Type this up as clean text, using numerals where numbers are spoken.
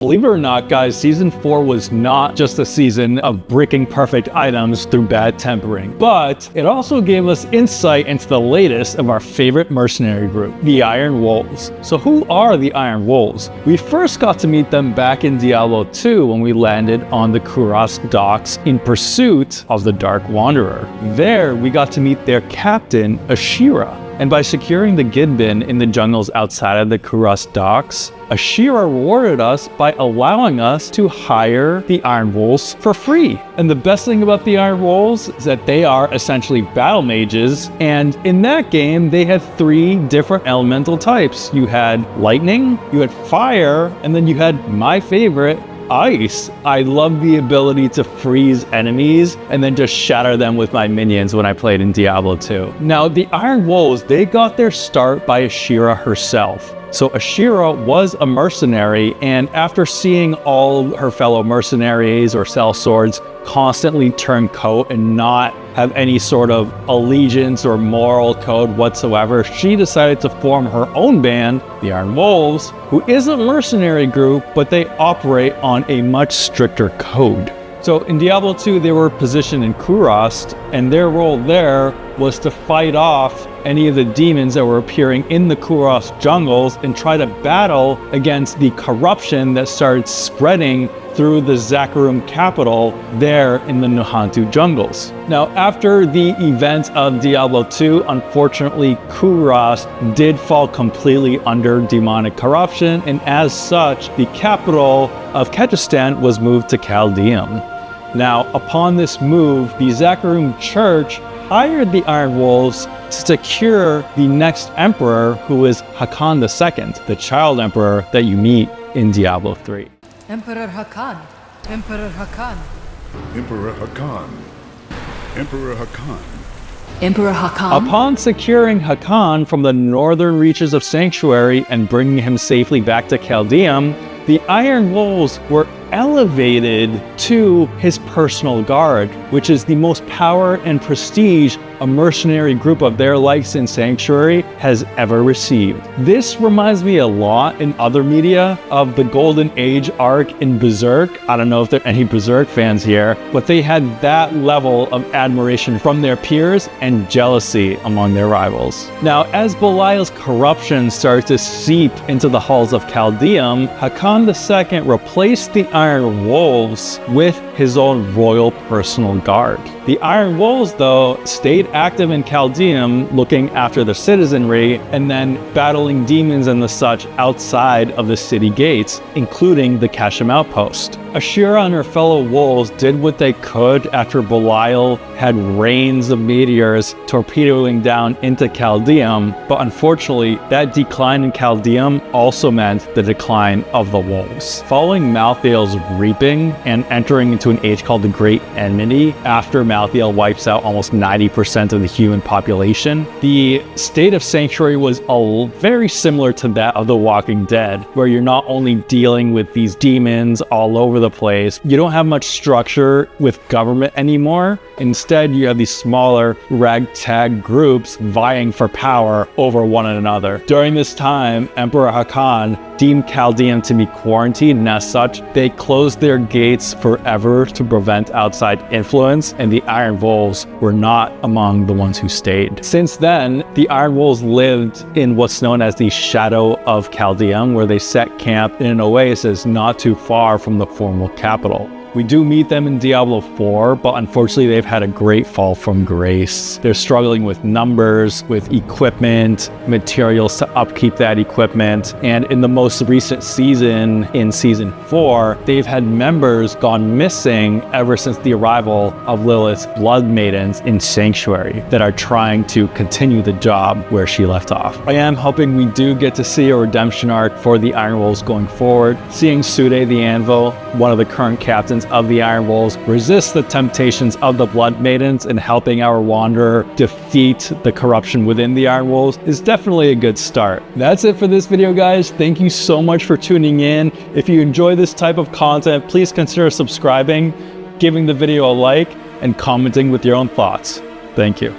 Believe it or not, guys, Season 4 was not just a season of bricking perfect items through bad tempering, but it also gave us insight into the latest of our favorite mercenary group, the Iron Wolves. So who are the Iron Wolves? We first got to meet them back in Diablo 2 when we landed on the Kuras docks in pursuit of the Dark Wanderer. There, we got to meet their captain, Ashira. And by securing the Gidbin in the jungles outside of the Kuras docks, Ashira rewarded us by allowing us to hire the Iron Wolves for free. And the best thing about the Iron Wolves is that they are essentially battle mages, and in that game they had 3 different elemental types. You had lightning, you had fire, and then you had my favorite, ice. I love the ability to freeze enemies and then just shatter them with my minions when I played in Diablo 2. Now, the Iron Wolves, they got their start by Ashira herself. So Ashira was a mercenary, and after seeing all her fellow mercenaries or sellswords constantly turn coat and not have any sort of allegiance or moral code whatsoever, she decided to form her own band, the Iron Wolves, who is a mercenary group, but they operate on a much stricter code. So in Diablo 2, they were positioned in Kurast, and their role there was to fight off any of the demons that were appearing in the Kurast jungles and try to battle against the corruption that started spreading through the Zakarum capital there in the Nuhantu jungles. Now, after the events of Diablo 2, unfortunately, Kurast did fall completely under demonic corruption, and as such, the capital of Kechistan was moved to Chaldeum. Now, upon this move, the Zakarum Church hired the Iron Wolves to secure the next emperor, who is Hakan II, the child emperor that you meet in Diablo 3. Emperor Hakan. Emperor Hakan. Emperor Hakan. Emperor Hakan. Emperor Hakan. Upon securing Hakan from the northern reaches of Sanctuary and bringing him safely back to Chaldeum, the Iron Wolves were elevated to his personal guard, which is the most power and prestige a mercenary group of their likes in Sanctuary has ever received. This reminds me a lot in other media of the Golden Age arc in Berserk. I don't know if there are any Berserk fans here, but they had that level of admiration from their peers and jealousy among their rivals. Now, as Belial's corruption started to seep into the halls of Chaldeum, Hakan II replaced the Iron Wolves with his own royal personal guard. The Iron Wolves, though, stayed active in Chaldeum, looking after the citizenry and then battling demons and the such outside of the city gates, including the Kashyyyk outpost. Ashira and her fellow wolves did what they could after Belial had rains of meteors torpedoing down into Chaldeum, but unfortunately, that decline in Chaldeum also meant the decline of the wolves. Following Malthael's reaping and entering into an age called the Great Enmity, after Malthael wipes out almost 90% of the human population, the state of Sanctuary was very similar to that of The Walking Dead, where you're not only dealing with these demons all over the place, you don't have much structure with government anymore. Instead, you have these smaller ragtag groups vying for power over one another. During this time, Emperor Hakan deemed Chaldeum to be quarantined, and as such, they closed their gates forever to prevent outside influence, and the Iron Wolves were not among the ones who stayed. Since then, the Iron Wolves lived in what's known as the Shadow of Chaldeum, where they set camp in an oasis not too far from the formal capital. We do meet them in Diablo 4, but unfortunately they've had a great fall from grace. They're struggling with numbers, with equipment, materials to upkeep that equipment, and in the most recent season, in Season 4, they've had members gone missing ever since the arrival of Lilith's Blood Maidens in Sanctuary that are trying to continue the job where she left off. I am hoping we do get to see a redemption arc for the Iron Wolves going forward, seeing Sude the Anvil, one of the current captains of the Iron Wolves, resist the temptations of the Blood Maidens, and helping our Wanderer defeat the corruption within the Iron Wolves is definitely a good start. That's it for this video, guys. Thank you so much for tuning in. If you enjoy this type of content, please consider subscribing, giving the video a like, and commenting with your own thoughts. Thank you.